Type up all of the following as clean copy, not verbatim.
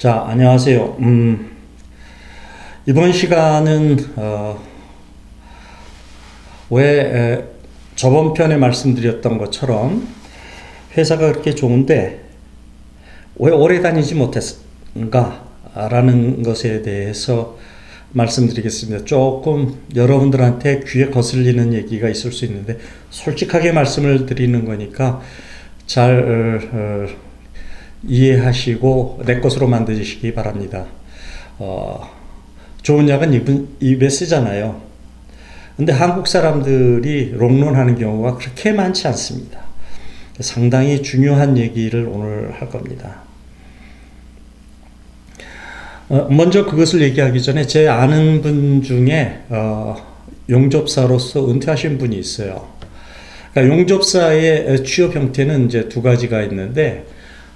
자, 안녕하세요. 이번 시간은 왜 저번 편에 말씀드렸던 것처럼 회사가 그렇게 좋은데 왜 오래 다니지 못했는가 라는 것에 대해서 말씀드리겠습니다. 조금 여러분들한테 귀에 거슬리는 얘기가 있을 수 있는데 솔직하게 말씀을 드리는 거니까 잘 이해하시고 내 것으로 만드시기 바랍니다. 좋은 약은 입에 쓰잖아요. 근데 한국 사람들이 롱런하는 경우가 그렇게 많지 않습니다. 상당히 중요한 얘기를 오늘 할 겁니다. 먼저 그것을 얘기하기 전에 제 아는 분 중에 용접사로서 은퇴하신 분이 있어요. 그러니까 용접사의 취업 형태는 이제 두 가지가 있는데,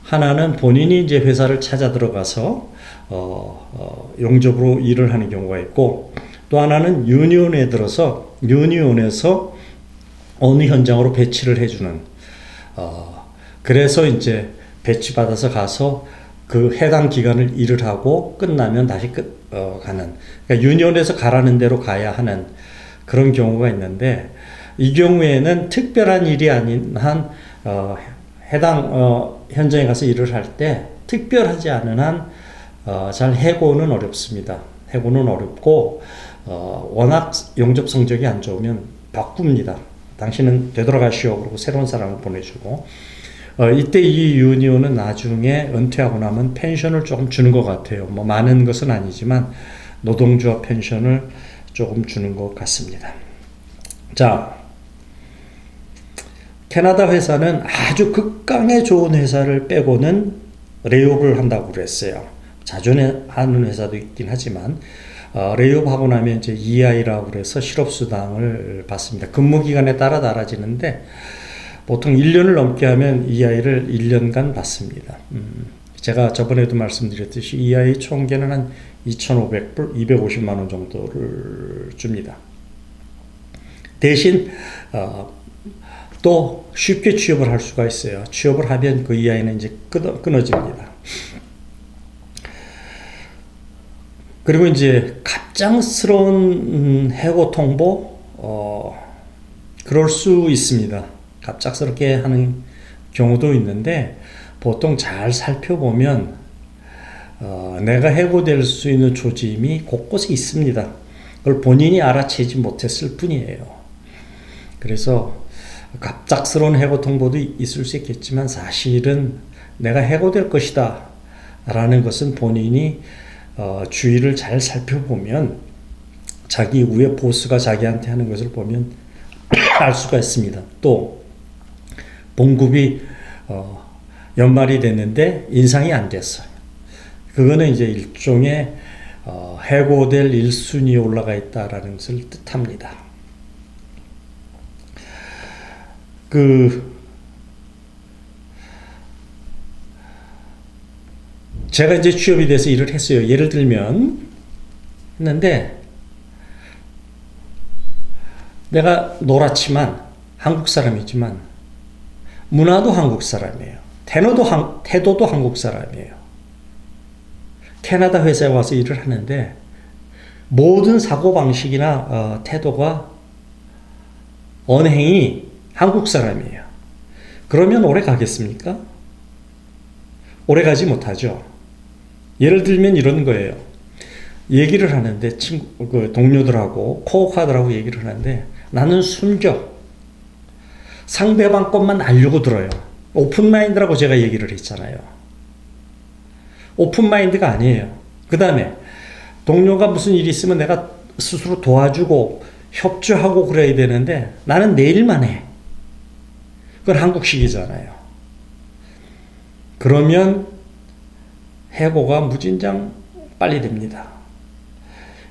하나는 본인이 이제 회사를 찾아 들어가서 용접으로 일을 하는 경우가 있고, 또 하나는 유니온에 들어서 유니온에서 어느 현장으로 배치를 해주는, 그래서 이제 배치받아서 가서 그 해당 기간을 일을 하고 끝나면 다시 가는, 그러니까 유니온에서 가라는 대로 가야 하는 그런 경우가 있는데, 이 경우에는 특별한 일이 아닌 한 해당 현장에 가서 일을 할 때 특별하지 않은 한 잘 해고는 어렵습니다. 해고는 어렵고 워낙 용접 성적이 안 좋으면 바꿉니다. 당신은 되돌아가시오. 그러고 새로운 사람을 보내주고, 이때 이 유니온은 나중에 은퇴하고 나면 펜션을 조금 주는 것 같아요. 뭐 많은 것은 아니지만 노동조합 펜션을 조금 주는 것 같습니다. 자, 캐나다 회사는 아주 극강에 좋은 회사를 빼고는 레이업을 한다고 그랬어요. 자주 하는 회사도 있긴 하지만 레이업 하고 나면 이제 EI라고 그래서 실업수당을 받습니다. 근무 기간에 따라 달라지는데 보통 1년을 넘게 하면 EI를 1년간 받습니다. 제가 저번에도 말씀드렸듯이 EI 총계는 한 2,500불, 250만 원 정도를 줍니다. 대신 또 쉽게 취업을 할 수가 있어요. 취업을 하면 그 EI는 이제 끊어집니다. 그리고 이제 갑작스러운 해고 통보, 그럴 수 있습니다. 갑작스럽게 하는 경우도 있는데, 보통 잘 살펴보면 내가 해고될 수 있는 조짐이 곳곳에 있습니다. 그걸 본인이 알아채지 못했을 뿐이에요. 그래서 갑작스러운 해고 통보도 있을 수 있겠지만 사실은 내가 해고될 것이다 라는 것은 본인이 주위를 잘 살펴보면, 자기 위에 보스가 자기한테 하는 것을 보면 알 수가 있습니다. 또 봉급이 연말이 됐는데 인상이 안 됐어요. 그거는 이제 일종의 해고될 1순위에 올라가 있다라는 것을 뜻합니다. 제가 이제 취업이 돼서 일을 했어요. 예를 들면 했는데, 내가 노랗지만 한국 사람이지만 문화도 한국 사람이에요. 태도도 한국 사람이에요. 캐나다 회사에 와서 일을 하는데 모든 사고방식이나 태도가, 언행이 한국 사람이에요. 그러면 오래 가겠습니까? 오래 가지 못하죠. 예를 들면 이런 거예요. 얘기를 하는데 동료들하고 코워커들하고 얘기를 하는데 나는 숨겨. 상대방 것만 알려고 들어요. 오픈마인드라고 제가 얘기를 했잖아요. 오픈마인드가 아니에요. 그 다음에 동료가 무슨 일이 있으면 내가 스스로 도와주고 협조하고 그래야 되는데 나는 내 일만 해. 그건 한국식이잖아요. 그러면 해고가 무진장 빨리 됩니다.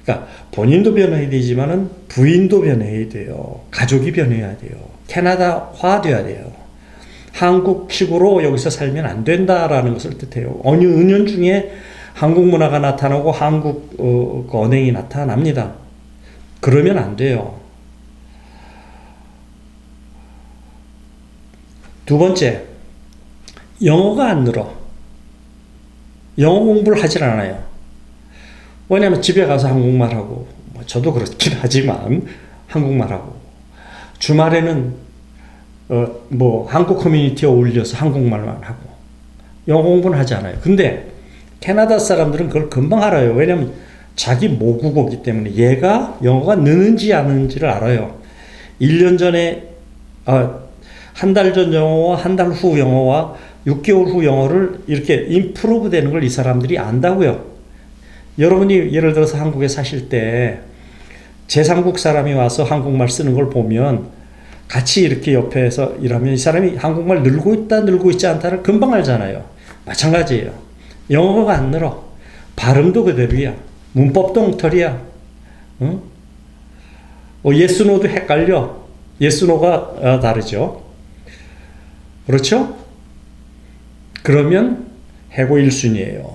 그러니까 본인도 변해야 되지만은 부인도 변해야 돼요. 가족이 변해야 돼요. 캐나다화 돼야 돼요. 한국식으로 여기서 살면 안 된다라는 것을 뜻해요. 어느 은연중에 한국 문화가 나타나고 한국 언행이 나타납니다. 그러면 안 돼요. 두 번째, 영어가 안 늘어. 영어 공부를 하질 않아요. 왜냐하면 집에 가서 한국말하고, 저도 그렇긴 하지만 한국말하고, 주말에는 한국 커뮤니티에 어울려서 한국말만 하고 영어 공부는 하지 않아요. 근데 캐나다 사람들은 그걸 금방 알아요. 왜냐하면 자기 모국어기 때문에 얘가 영어가 느는지 안 느는지를 알아요. 1년 전에 한 달 전 영어와 한 달 후 영어와 6개월 후 영어를 이렇게 임프루브 되는 걸 이 사람들이 안다고요. 여러분이 예를 들어서 한국에 사실 때 제3국 사람이 와서 한국말 쓰는 걸 보면 같이 이렇게 옆에서 일하면 이 사람이 한국말 늘고 있다 늘고 있지 않다를 금방 알잖아요. 마찬가지예요. 영어가 안 늘어. 발음도 그대로야. 문법도 엉터리야. 응? yes, no도 헷갈려. yes, no가 다르죠. 그렇죠? 그러면 해고 1순위예요.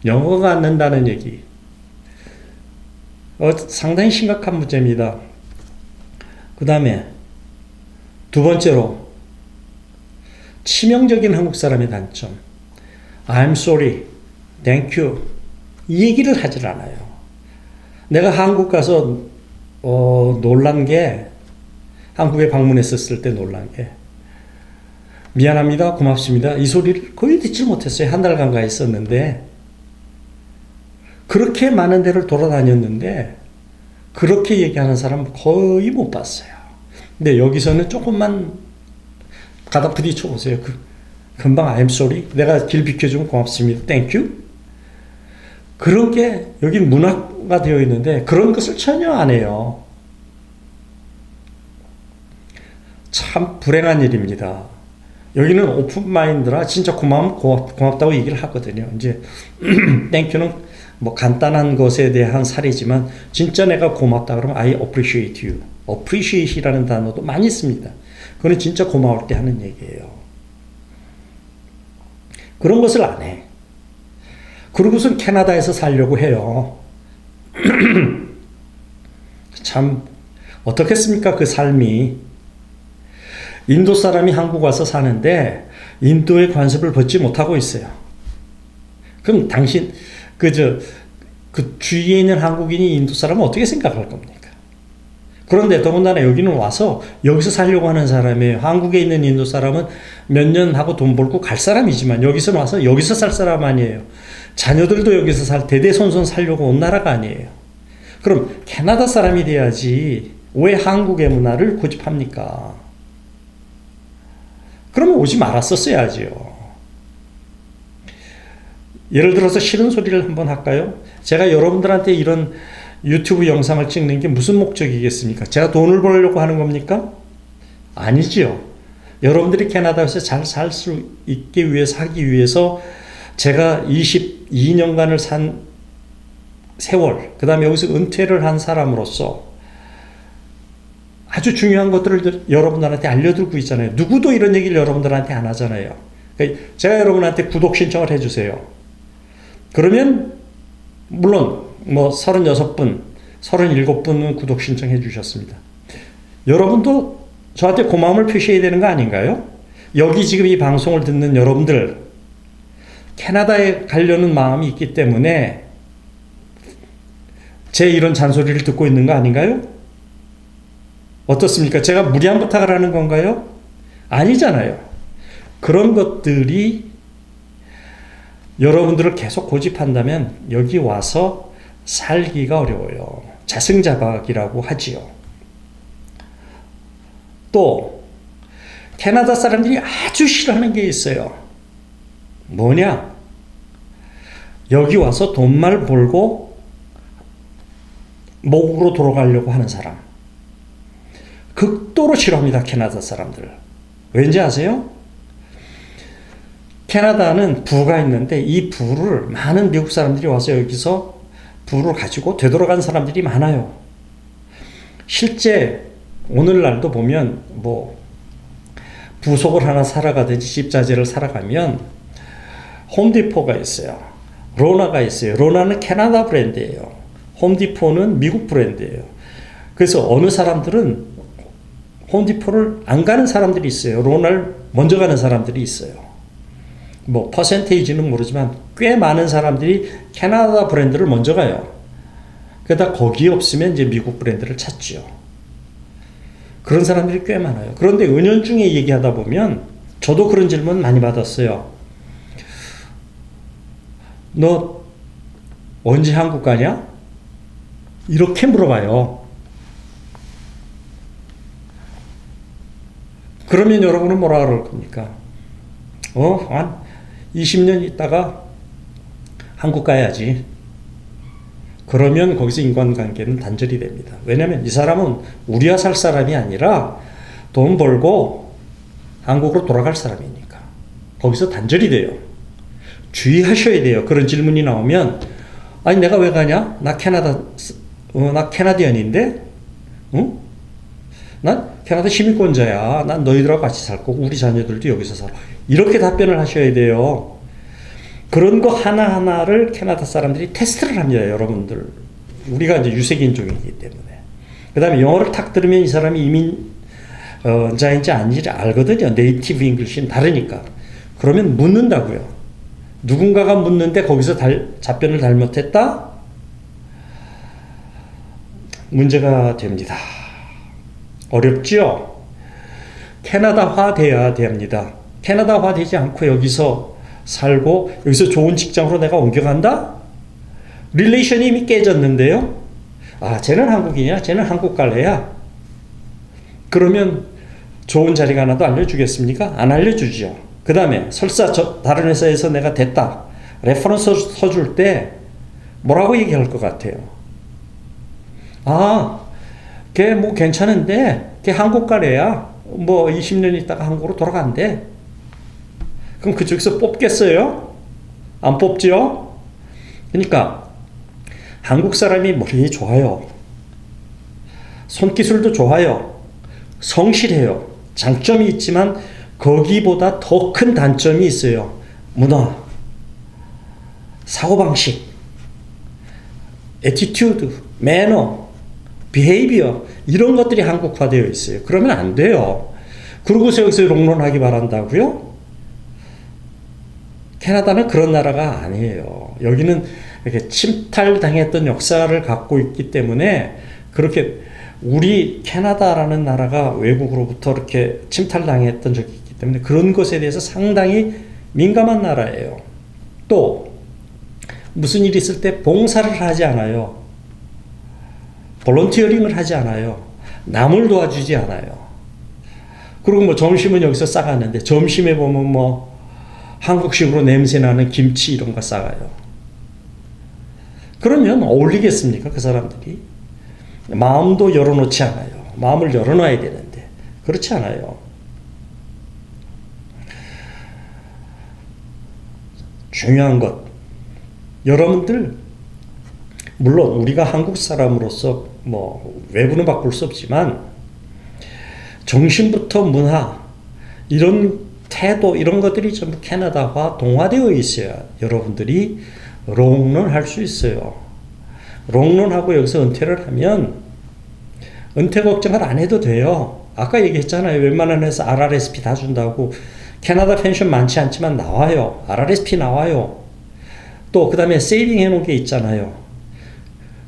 영어가 안 는다는 얘기. 상당히 심각한 문제입니다. 그 다음에 두 번째로 치명적인 한국 사람의 단점. I'm sorry, thank you 이 얘기를 하질 않아요. 내가 한국 가서 놀란 게, 한국에 방문했었을 때 놀란 게, 미안합니다, 고맙습니다 이 소리를 거의 듣질 못했어요. 한 달간 가 있었는데, 그렇게 많은 데를 돌아다녔는데 그렇게 얘기하는 사람 거의 못 봤어요. 근데 여기서는 조금만 가다 부딪혀 보세요. 금방 I'm sorry, 내가 길 비켜주면 고맙습니다, thank you. 그런 게 여기 문화가 되어 있는데 그런 것을 전혀 안 해요. 참 불행한 일입니다. 여기는 오픈 마인드라 진짜 고맙다고 얘기를 하거든요. 이제 땡큐는 간단한 것에 대한 사례지만 진짜 내가 고맙다 그러면 I appreciate you. appreciate이라는 단어도 많이 씁니다. 그건 진짜 고마울 때 하는 얘기예요. 그런 것을 안 해. 그러고선 캐나다에서 살려고 해요. 참 어떻겠습니까? 그 삶이. 인도 사람이 한국 와서 사는데 인도의 관습을 벗지 못하고 있어요. 그럼 당신 그 주위에 있는 한국인이 인도 사람은 어떻게 생각할 겁니까? 그런데 더군다나 여기는 와서 여기서 살려고 하는 사람이에요. 한국에 있는 인도 사람은 몇 년 하고 돈 벌고 갈 사람이지만 여기서 와서 여기서 살 사람 아니에요. 자녀들도 여기서 대대손손 살려고 온 나라가 아니에요. 그럼 캐나다 사람이 돼야지 왜 한국의 문화를 고집합니까? 그러면 오지 말았었어야지요. 예를 들어서 싫은 소리를 한번 할까요? 제가 여러분들한테 이런 유튜브 영상을 찍는 게 무슨 목적이겠습니까? 제가 돈을 벌려고 하는 겁니까? 아니지요. 여러분들이 캐나다에서 잘 살 수 있기 위해서, 하기 위해서 제가 22년간을 산 세월, 그 다음에 여기서 은퇴를 한 사람으로서 아주 중요한 것들을 여러분들한테 알려드리고 있잖아요. 누구도 이런 얘기를 여러분들한테 안 하잖아요. 그러니까 제가 여러분한테 구독 신청을 해주세요. 그러면 물론 36분, 37분은 구독 신청해 주셨습니다. 여러분도 저한테 고마움을 표시해야 되는 거 아닌가요? 여기 지금 이 방송을 듣는 여러분들, 캐나다에 가려는 마음이 있기 때문에 제 이런 잔소리를 듣고 있는 거 아닌가요? 어떻습니까? 제가 무리한 부탁을 하는 건가요? 아니잖아요. 그런 것들이 여러분들을 계속 고집한다면 여기 와서 살기가 어려워요. 자승자박이라고 하지요. 또 캐나다 사람들이 아주 싫어하는 게 있어요. 뭐냐? 여기 와서 돈만 벌고 모국으로 돌아가려고 하는 사람. 극도로 싫어합니다. 캐나다 사람들. 왠지 아세요? 캐나다는 부가 있는데 이 부를 많은 미국 사람들이 와서 여기서 부를 가지고 되돌아간 사람들이 많아요. 실제 오늘날도 보면 부속을 하나 사러 가든지 집자재를 사러 가면 홈디포가 있어요. 로나가 있어요. 로나는 캐나다 브랜드예요. 홈디포는 미국 브랜드예요. 그래서 어느 사람들은 홈디포를 안 가는 사람들이 있어요. 로나를 먼저 가는 사람들이 있어요. 뭐 퍼센테이지는 모르지만 꽤 많은 사람들이 캐나다 브랜드를 먼저 가요. 그러다 거기 없으면 이제 미국 브랜드를 찾죠. 그런 사람들이 꽤 많아요. 그런데 은연중에 얘기하다 보면 저도 그런 질문 많이 받았어요. 너 언제 한국 가냐? 이렇게 물어봐요. 그러면 여러분은 뭐라 그럴 겁니까? 한 20년 있다가 한국 가야지. 그러면 거기서 인간관계는 단절이 됩니다. 왜냐하면 이 사람은 우리와 살 사람이 아니라 돈 벌고 한국으로 돌아갈 사람이니까. 거기서 단절이 돼요. 주의하셔야 돼요. 그런 질문이 나오면 아니 내가 왜 가냐? 나 캐나디언인데? 응? 난 캐나다 시민권자야. 난 너희들하고 같이 살 거고 우리 자녀들도 여기서 살아. 이렇게 답변을 하셔야 돼요. 그런 거 하나하나를 캐나다 사람들이 테스트를 합니다. 여러분들. 우리가 이제 유색인종이기 때문에. 그 다음에 영어를 탁 들으면 이 사람이 이민자인지 아닌지 알거든요. 네이티브 잉글리시는 다르니까. 그러면 묻는다고요. 누군가가 묻는데 거기서 답변을 잘못했다? 문제가 됩니다. 어렵죠? 캐나다화 돼야 됩니다. 캐나다화 되지 않고 여기서 살고 여기서 좋은 직장으로 내가 옮겨간다? 릴레이션이 이미 깨졌는데요. 아, 쟤는 한국인이야. 쟤는 한국 갈래야. 그러면 좋은 자리가 하나도 알려주겠습니까? 안 알려주죠. 그 다음에 설사 다른 회사에서 내가 됐다. 레퍼런스 서줄 때 뭐라고 얘기할 것 같아요? 아, 걔 뭐 괜찮은데 걔 한국 가래야. 뭐 20년 있다가 한국으로 돌아간대. 그럼 그쪽에서 뽑겠어요? 안 뽑죠? 그러니까 한국 사람이 머리 좋아요. 손기술도 좋아요. 성실해요. 장점이 있지만 거기보다 더 큰 단점이 있어요. 문화, 사고방식, 애티튜드, 매너, 비헤이비어 이런 것들이 한국화되어 있어요. 그러면 안 돼요. 그러고서 여기서 롱런하기 바란다고요? 캐나다는 그런 나라가 아니에요. 여기는 이렇게 침탈당했던 역사를 갖고 있기 때문에 그렇게 우리 캐나다라는 나라가 외국으로부터 이렇게 침탈당했던 적이 있기 때문에 그런 것에 대해서 상당히 민감한 나라예요. 또 무슨 일이 있을 때 봉사를 하지 않아요. 볼런티어링을 하지 않아요. 남을 도와주지 않아요. 그리고 뭐 점심은 여기서 싸가는데 점심에 보면 뭐 한국식으로 냄새나는 김치 이런 거 싸가요. 그러면 어울리겠습니까? 그 사람들이. 마음도 열어놓지 않아요. 마음을 열어놔야 되는데 그렇지 않아요. 중요한 것, 여러분들 물론 우리가 한국 사람으로서 뭐 외부는 바꿀 수 없지만 정신부터 문화 이런 태도 이런 것들이 전부 캐나다화 동화되어 있어야 여러분들이 롱런 할 수 있어요. 롱런하고 여기서 은퇴를 하면 은퇴 걱정을 안 해도 돼요. 아까 얘기했잖아요. 웬만한 회사 RRSP 다 준다고. 캐나다 펜션 많지 않지만 나와요. RRSP 나와요. 또 그 다음에 세이빙 해놓은 게 있잖아요.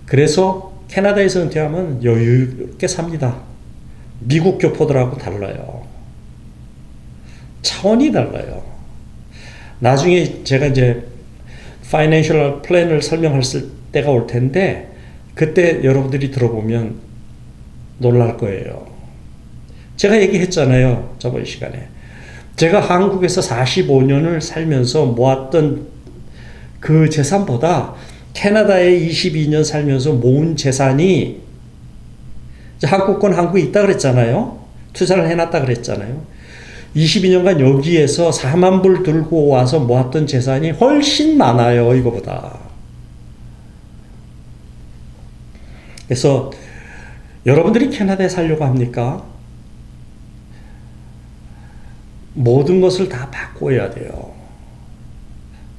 그래서 캐나다에서 은퇴하면 여유 있게 삽니다. 미국 교포들하고 달라요. 차원이 달라요. 나중에 제가 이제 파이낸셜 플랜을 설명할 때가 올 텐데 그때 여러분들이 들어보면 놀랄 거예요. 제가 얘기했잖아요. 저번 시간에. 제가 한국에서 45년을 살면서 모았던 그 재산보다 캐나다에 22년 살면서 모은 재산이 한국권 한국에 있다 그랬잖아요. 투자를 해놨다 그랬잖아요. 22년간 여기에서 4만 불 들고 와서 모았던 재산이 훨씬 많아요. 이거보다. 그래서 여러분들이 캐나다에 살려고 합니까? 모든 것을 다 바꿔야 돼요.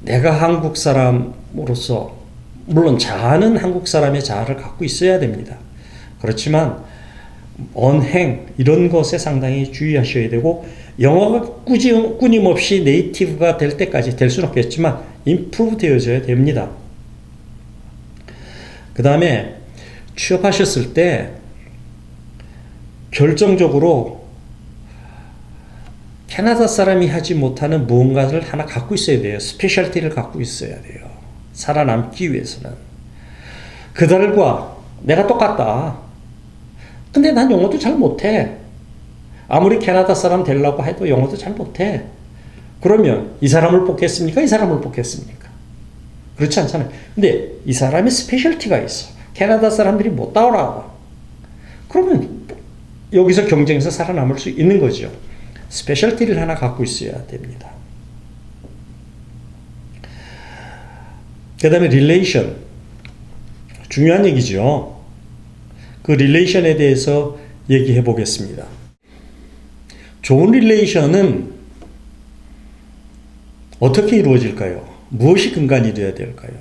내가 한국 사람으로서 물론 자아는 한국 사람의 자아를 갖고 있어야 됩니다. 그렇지만 언행 이런 것에 상당히 주의하셔야 되고 영어가 끊임없이 네이티브가 될 때까지 될 수는 없겠지만 임프루브 되어져야 됩니다. 그 다음에 취업하셨을 때 결정적으로 캐나다 사람이 하지 못하는 무언가를 하나 갖고 있어야 돼요. 스페셜티를 갖고 있어야 돼요. 살아남기 위해서는. 그들과 내가 똑같다. 근데 난 영어도 잘 못해. 아무리 캐나다 사람 되려고 해도 영어도 잘 못해. 그러면 이 사람을 뽑겠습니까? 이 사람을 뽑겠습니까? 그렇지 않잖아요. 근데 이 사람의 스페셜티가 있어. 캐나다 사람들이 못 따오라고. 그러면 여기서 경쟁에서 살아남을 수 있는 거죠. 스페셜티를 하나 갖고 있어야 됩니다. 그 다음에 릴레이션. 중요한 얘기죠. 그 릴레이션에 대해서 얘기해 보겠습니다. 좋은 릴레이션은 어떻게 이루어질까요? 무엇이 근간이 되어야 될까요?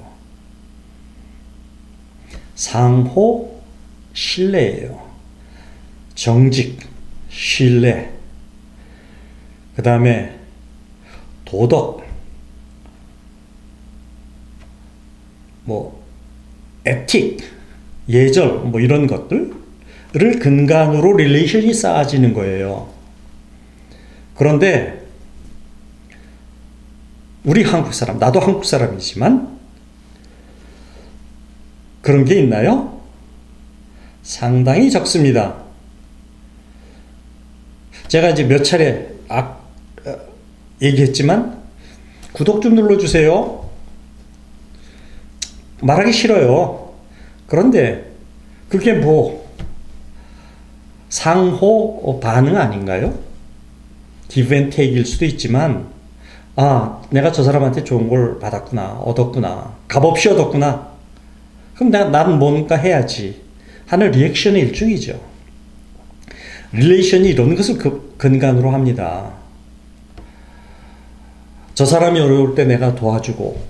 상호 신뢰예요. 정직, 신뢰, 그 다음에 도덕, 에틱, 예절, 이런 것들을 근간으로 릴레이션이 쌓아지는 거예요. 그런데 우리 한국 사람, 나도 한국 사람이지만 그런 게 있나요? 상당히 적습니다. 제가 이제 몇 차례 얘기했지만 구독 좀 눌러주세요. 말하기 싫어요. 그런데 그게 상호 반응 아닌가요? give and take일 수도 있지만 내가 저 사람한테 좋은 걸 받았구나, 얻었구나, 값없이 얻었구나. 그럼 난 뭔가 해야지 하는 리액션의 일종이죠. 릴레이션이 이런 것을 근간으로 합니다. 저 사람이 어려울 때 내가 도와주고,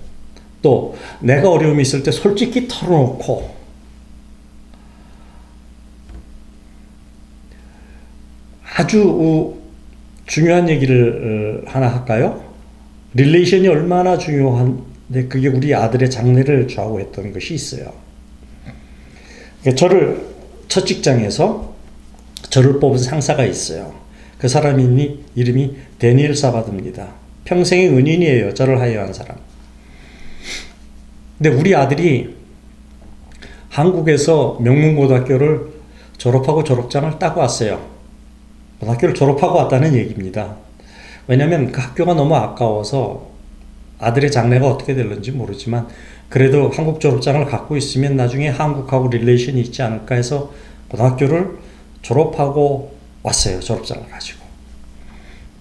또 내가 어려움이 있을 때 솔직히 털어놓고, 아주 중요한 얘기를 하나 할까요? 릴레이션이 얼마나 중요한데 그게 우리 아들의 장래를 좌우했던 것이 있어요. 저를 첫 직장에서 저를 뽑은 상사가 있어요. 그 사람이 이름이 데니엘 사바드입니다. 평생의 은인이에요. 저를 하여한 사람. 근데 우리 아들이 한국에서 명문고등학교를 졸업하고 졸업장을 따고 왔어요. 고등학교를 졸업하고 왔다는 얘기입니다. 왜냐하면 그 학교가 너무 아까워서 아들의 장래가 어떻게 될는지 모르지만 그래도 한국 졸업장을 갖고 있으면 나중에 한국하고 릴레이션이 있지 않을까 해서 고등학교를 졸업하고 왔어요. 졸업장을 가지고.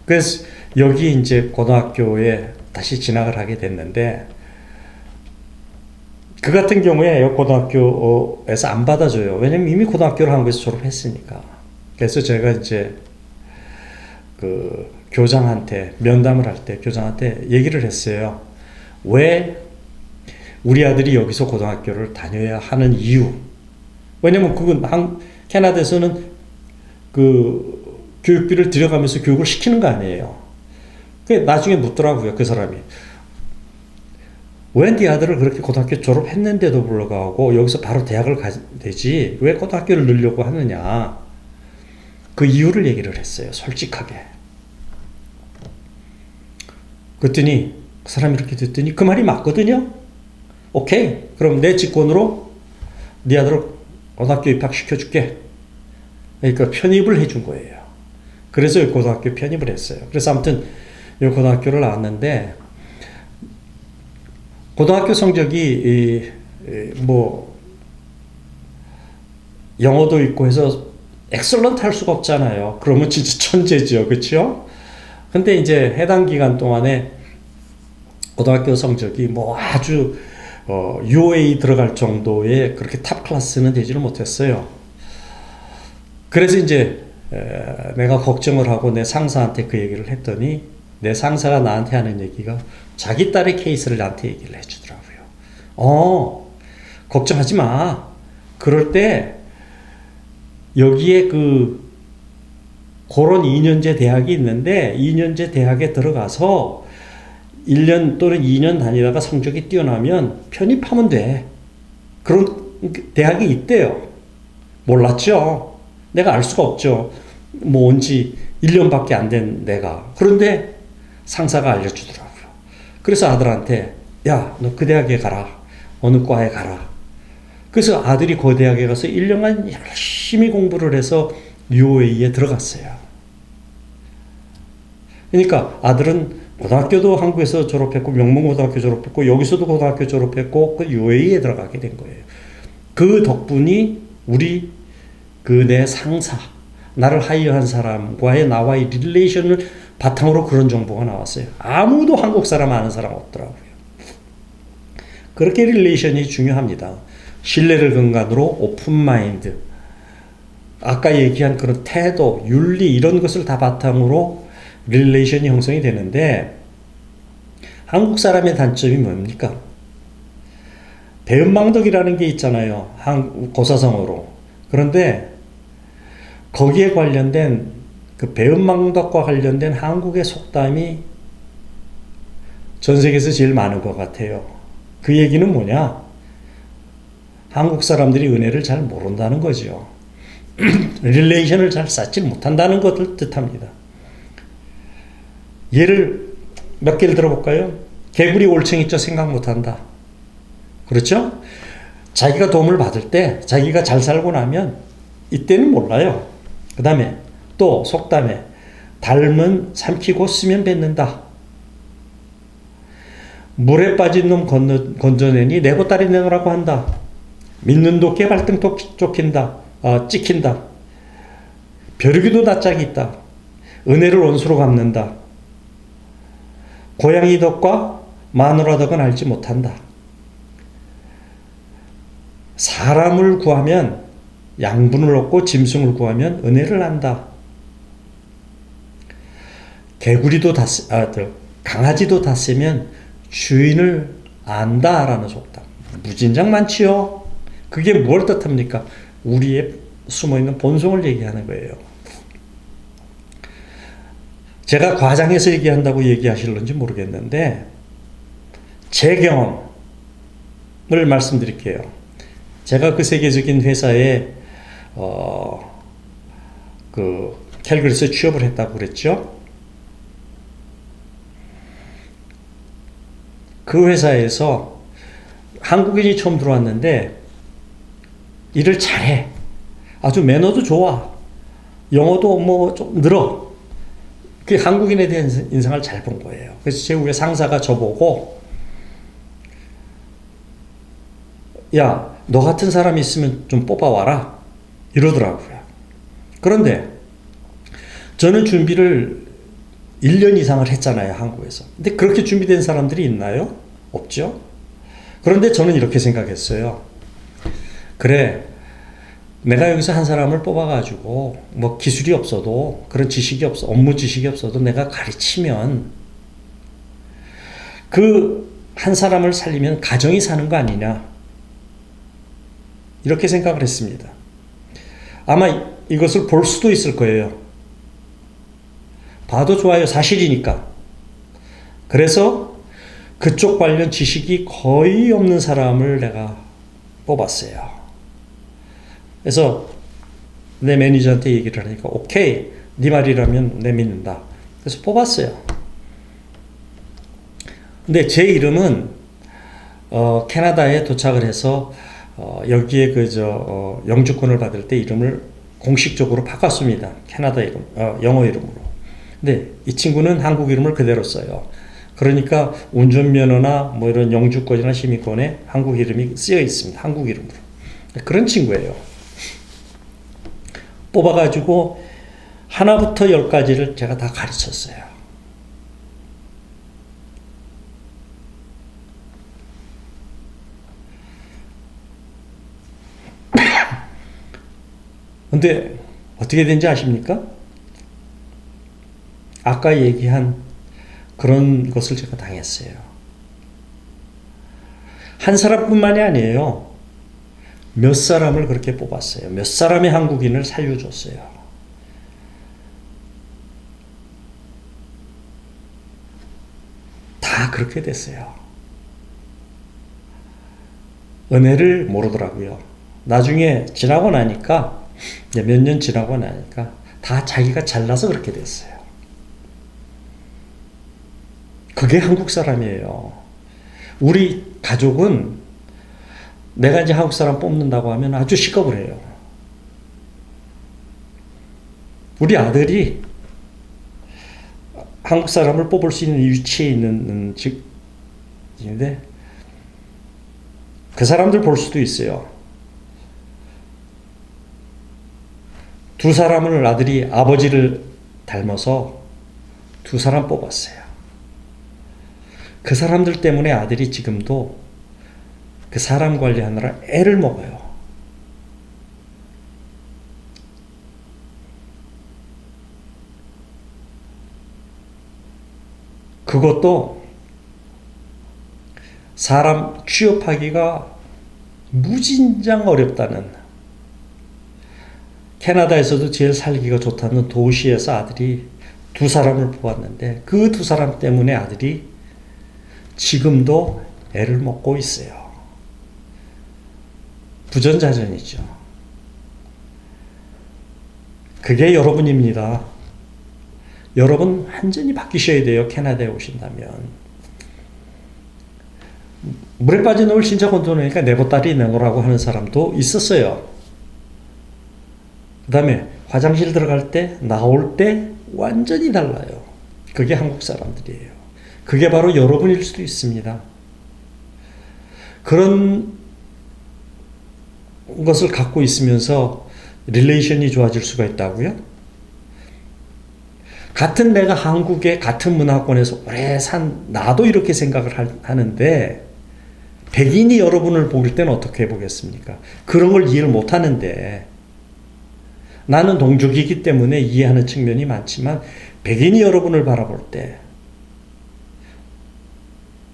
그래서 여기 이제 고등학교에 다시 진학을 하게 됐는데 그 같은 경우에 고등학교에서 안 받아줘요. 왜냐면 이미 고등학교를 한국에서 졸업했으니까. 그래서 제가 이제 그 교장한테 면담을 할 때 교장한테 얘기를 했어요. 왜 우리 아들이 여기서 고등학교를 다녀야 하는 이유. 왜냐면 그건 캐나다에서는 그 교육비를 들여가면서 교육을 시키는 거 아니에요. 나중에 묻더라고요. 그 사람이. 왜 네 아들을 그렇게 고등학교 졸업했는데도 불구하고 여기서 바로 대학을 가지 왜 고등학교를 넣으려고 하느냐. 그 이유를 얘기를 했어요. 솔직하게. 그랬더니 그 사람이 이렇게 듣더니 그 말이 맞거든요. 오케이. 그럼 내 직권으로 네 아들을 고등학교 입학시켜줄게. 그러니까 편입을 해준 거예요. 그래서 고등학교 편입을 했어요. 그래서 아무튼 이 고등학교를 나왔는데 고등학교 성적이 영어도 있고 해서 엑셀런트 할 수가 없잖아요. 그러면 진짜 천재죠. 그렇죠? 근데 이제 해당 기간 동안에 고등학교 성적이 아주 UA 들어갈 정도의 그렇게 탑 클래스는 되지를 못했어요. 그래서 이제 내가 걱정을 하고 내 상사한테 그 얘기를 했더니 내 상사가 나한테 하는 얘기가 자기 딸의 케이스를 나한테 얘기를 해주더라고요. 걱정하지 마. 그럴 때 여기에 그 그런 2년제 대학이 있는데 2년제 대학에 들어가서 1년 또는 2년 다니다가 성적이 뛰어나면 편입하면 돼. 그런 대학이 있대요. 몰랐죠. 내가 알 수가 없죠. 뭐 온지 1년밖에 안 된 내가. 그런데 상사가 알려주더라고요. 그래서 아들한테 야, 너 그 대학에 가라. 어느 과에 가라. 그래서 아들이 그 대학에 가서 1년간 열심히 공부를 해서 UOA에 들어갔어요. 그러니까 아들은 고등학교도 한국에서 졸업했고 명문고등학교 졸업했고 여기서도 고등학교 졸업했고 그 UOA에 들어가게 된 거예요. 그 덕분이 우리 그 내 상사, 나를 하이어한 사람과의 나와의 릴레이션을 바탕으로 그런 정보가 나왔어요. 아무도 한국 사람 아는 사람 없더라고요. 그렇게 릴레이션이 중요합니다. 신뢰를 근간으로 오픈 마인드, 아까 얘기한 그런 태도, 윤리 이런 것을 다 바탕으로 릴레이션이 형성이 되는데 한국 사람의 단점이 뭡니까? 배은망덕이라는 게 있잖아요. 고사성어로. 그런데 거기에 관련된 그 배은망덕과 관련된 한국의 속담이 전 세계에서 제일 많은 것 같아요. 그 얘기는 뭐냐? 한국 사람들이 은혜를 잘 모른다는 거죠. 릴레이션을 잘 쌓지 못한다는 것을 뜻합니다. 예를 몇 개를 들어볼까요? 개구리 올챙이죠. 생각 못한다. 그렇죠? 자기가 도움을 받을 때 자기가 잘 살고 나면 이때는 몰라요. 그 다음에 또 속담에 닮은 삼키고 쓰면 뱉는다. 물에 빠진 놈 건져내니 내 보따리 내놓으라고 한다. 믿는 도끼에 발등 찍힌다. 벼르기도 낯짝이 있다. 은혜를 원수로 갚는다. 고양이 덕과 마누라 덕은 알지 못한다. 사람을 구하면 양분을 얻고 짐승을 구하면 은혜를 안다. 강아지도 닷새면 주인을 안다라는 속담. 무진장 많지요. 그게 뭘 뜻합니까? 우리의 숨어있는 본성을 얘기하는 거예요. 제가 과장해서 얘기한다고 얘기하실런지 모르겠는데 제 경험을 말씀드릴게요. 제가 그 세계적인 회사에 캘거리에서 취업을 했다고 그랬죠. 그 회사에서 한국인이 처음 들어왔는데 일을 잘해. 아주 매너도 좋아. 영어도 뭐 좀 늘어. 그 한국인에 대한 인상을 잘 본 거예요. 그래서 제 위에 상사가 저보고 야, 너 같은 사람이 있으면 좀 뽑아와라. 이러더라고요. 그런데 저는 준비를 1년 이상을 했잖아요. 한국에서. 근데 그렇게 준비된 사람들이 있나요? 없죠. 그런데 저는 이렇게 생각했어요. 그래, 내가 여기서 한 사람을 뽑아가지고 뭐 기술이 없어도 그런 지식이 없어, 업무 지식이 없어도 내가 가르치면 그 한 사람을 살리면 가정이 사는 거 아니냐. 이렇게 생각을 했습니다. 아마 이것을 볼 수도 있을 거예요. 봐도 좋아요. 사실이니까. 그래서 그쪽 관련 지식이 거의 없는 사람을 내가 뽑았어요. 그래서 내 매니저한테 얘기를 하니까 오케이, 네 말이라면 내 믿는다. 그래서 뽑았어요. 근데 제 이름은 캐나다에 도착을 해서 여기에 영주권을 받을 때 이름을 공식적으로 바꿨습니다. 캐나다 이름, 영어 이름으로. 근데 이 친구는 한국 이름을 그대로 써요. 그러니까 운전면허나 뭐 이런 영주권이나 시민권에 한국 이름이 쓰여 있습니다. 한국 이름으로. 그런 친구예요. 뽑아가지고 하나부터 10까지를 제가 다 가르쳤어요. 근데 어떻게 된지 아십니까? 아까 얘기한 그런 것을 제가 당했어요. 한 사람뿐만이 아니에요. 몇 사람을 그렇게 뽑았어요. 몇 사람의 한국인을 살려줬어요. 그렇게 됐어요. 은혜를 모르더라고요. 나중에 지나고 나니까, 몇 년 지나고 나니까 다 자기가 잘나서 그렇게 됐어요. 그게 한국 사람이에요. 우리 가족은 내가 이제 한국 사람 뽑는다고 하면 아주 시겁을 해요. 우리 아들이 한국 사람을 뽑을 수 있는 위치에 있는 직인데 그 사람들 볼 수도 있어요. 두 사람을 아들이 아버지를 닮아서 두 사람 뽑았어요. 그 사람들 때문에 아들이 지금도 그 사람 관리하느라 애를 먹어요. 그것도 사람 취업하기가 무진장 어렵다는, 캐나다에서도 제일 살기가 좋다는 도시에서 아들이 두 사람을 뽑았는데 그 두 사람 때문에 아들이 지금도 애를 먹고 있어요. 부전자전이죠. 그게 여러분입니다. 여러분 완전히 바뀌셔야 돼요. 캐나다에 오신다면. 물에 빠진 놈을 진짜 건져내니까 내 보따리 내놓으라고 하는 사람도 있었어요. 그 다음에 화장실 들어갈 때 나올 때 완전히 달라요. 그게 한국 사람들이에요. 그게 바로 여러분일 수도 있습니다. 그런 것을 갖고 있으면서 릴레이션이 좋아질 수가 있다고요? 같은 내가 한국의 같은 문화권에서 오래 산 나도 이렇게 생각을 하는데 백인이 여러분을 볼 때는 어떻게 보겠습니까? 그런 걸 이해를 못 하는데, 나는 동족이기 때문에 이해하는 측면이 많지만 백인이 여러분을 바라볼 때,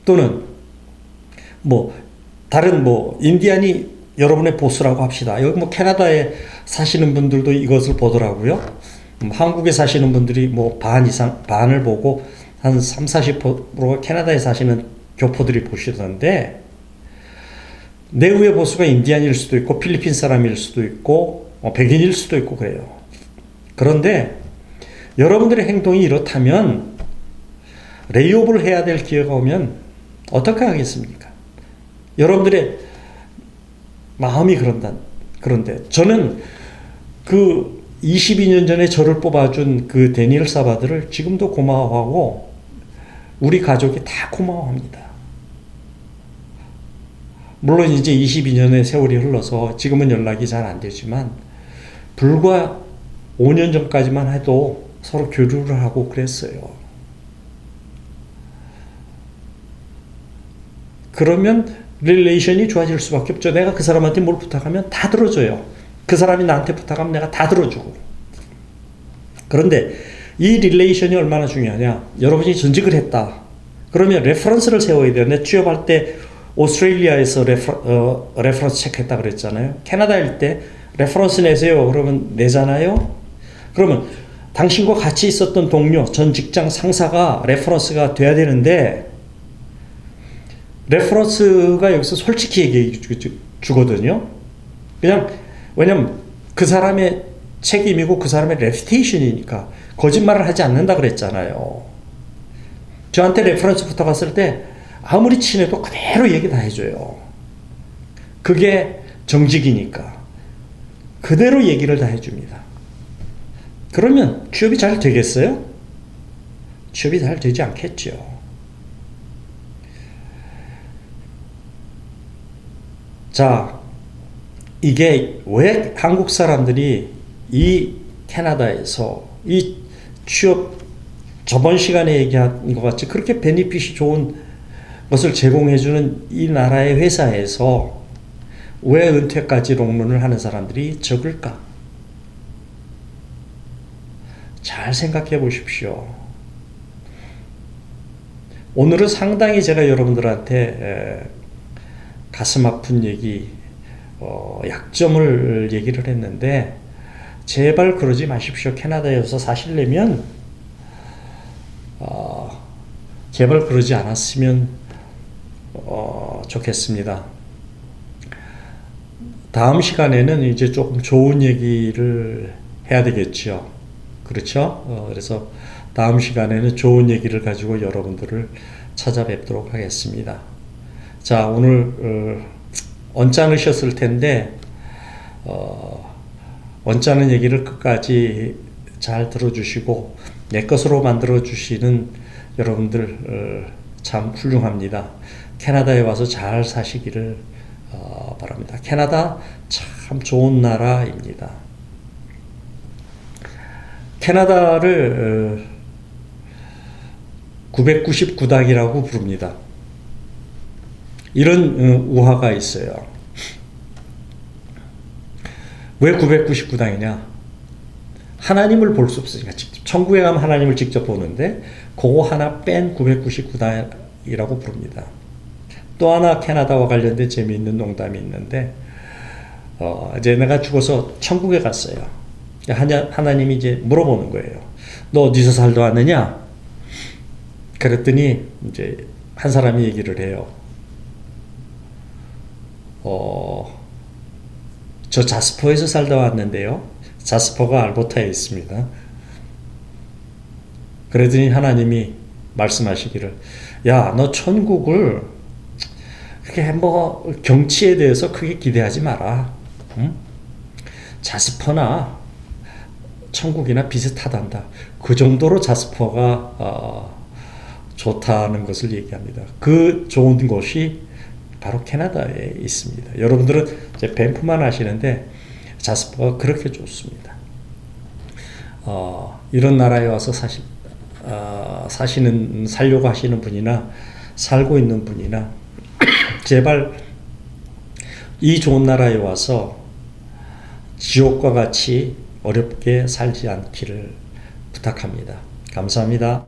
또는 다른 인디안이 여러분의 보스라고 합시다. 여기 캐나다에 사시는 분들도 이것을 보더라고요. 한국에 사시는 분들이 반 이상, 반을 보고 한 30-40%가 캐나다에 사시는 교포들이 보시던데, 내 위의 보스가 인디안일 수도 있고 필리핀 사람일 수도 있고 백인일 수도 있고 그래요. 그런데 여러분들의 행동이 이렇다면 레이오프를 해야 될 기회가 오면 어떻게 하겠습니까? 여러분들의 마음이 그런데 저는 그 22년 전에 저를 뽑아준 그 데니엘 사바드를 지금도 고마워하고 우리 가족이 다 고마워합니다. 물론 이제 22년의 세월이 흘러서 지금은 연락이 잘 안 되지만 불과 5년 전까지만 해도 서로 교류를 하고 그랬어요. 그러면 릴레이션이 좋아질 수밖에 없죠. 내가 그 사람한테 뭘 부탁하면 다 들어줘요. 그 사람이 나한테 부탁하면 내가 다 들어주고. 그런데 이 릴레이션이 얼마나 중요하냐. 여러분이 전직을 했다. 그러면 레퍼런스를 세워야 돼요. 내 취업할 때 오스트레일리아에서 레퍼런스 체크했다 그랬잖아요. 캐나다일 때 레퍼런스 내세요. 그러면 내잖아요. 그러면 당신과 같이 있었던 동료, 전 직장 상사가 레퍼런스가 돼야 되는데 레퍼런스가 여기서 솔직히 얘기해 주거든요. 왜냐면 그 사람의 책임이고 그 사람의 레퓨테이션이니까 거짓말을 하지 않는다 그랬잖아요. 저한테 레퍼런스 부탁했을 때 아무리 친해도 그대로 얘기 다 해줘요. 그게 정직이니까 그대로 얘기를 다 해줍니다. 그러면 취업이 잘 되겠어요? 취업이 잘 되지 않겠죠. 자, 이게 왜 한국 사람들이 이 캐나다에서 이 취업 저번 시간에 얘기한 것 같이 그렇게 베니핏이 좋은 것을 제공해주는 이 나라의 회사에서 왜 은퇴까지 롱런을 하는 사람들이 적을까? 잘 생각해 보십시오. 오늘은 상당히 제가 여러분들한테 가슴 아픈 얘기, 약점을 얘기를 했는데 제발 그러지 마십시오. 캐나다에서 사시려면 제발 그러지 않았으면 좋겠습니다. 다음 시간에는 이제 조금 좋은 얘기를 해야 되겠죠. 그렇죠? 그래서 다음 시간에는 좋은 얘기를 가지고 여러분들을 찾아뵙도록 하겠습니다. 자, 오늘 언짢으셨을 텐데 언짢은 얘기를 끝까지 잘 들어주시고 내 것으로 만들어 주시는 여러분들 참 훌륭합니다. 캐나다에 와서 잘 사시기를 바랍니다. 캐나다 참 좋은 나라입니다. 캐나다를 999당이라고 부릅니다. 이런 우화가 있어요. 왜 999당이냐? 하나님을 볼 수 없으니까. 천국에 가면 하나님을 직접 보는데 그거 하나 뺀 999당이라고 부릅니다. 또 하나 캐나다와 관련된 재미있는 농담이 있는데 이제 내가 죽어서 천국에 갔어요. 하나님이 이제 물어보는 거예요. 너 어디서 살다 왔느냐? 그랬더니 이제 한 사람이 얘기를 해요. 저 자스퍼에서 살다 왔는데요. 자스퍼가 알버타에 있습니다. 그러더니 하나님이 말씀하시기를, 야, 너 천국을 그렇게 뭐 경치에 대해서 크게 기대하지 마라. 응? 자스퍼나 천국이나 비슷하단다. 그 정도로 자스퍼가 좋다는 것을 얘기합니다. 그 좋은 곳이 바로 캐나다에 있습니다. 여러분들은 이제 밴프만 아시는데 자스퍼가 그렇게 좋습니다. 이런 나라에 와서 살려고 하시는 분이나 살고 있는 분이나 제발 이 좋은 나라에 와서 지옥과 같이 어렵게 살지 않기를 부탁합니다. 감사합니다.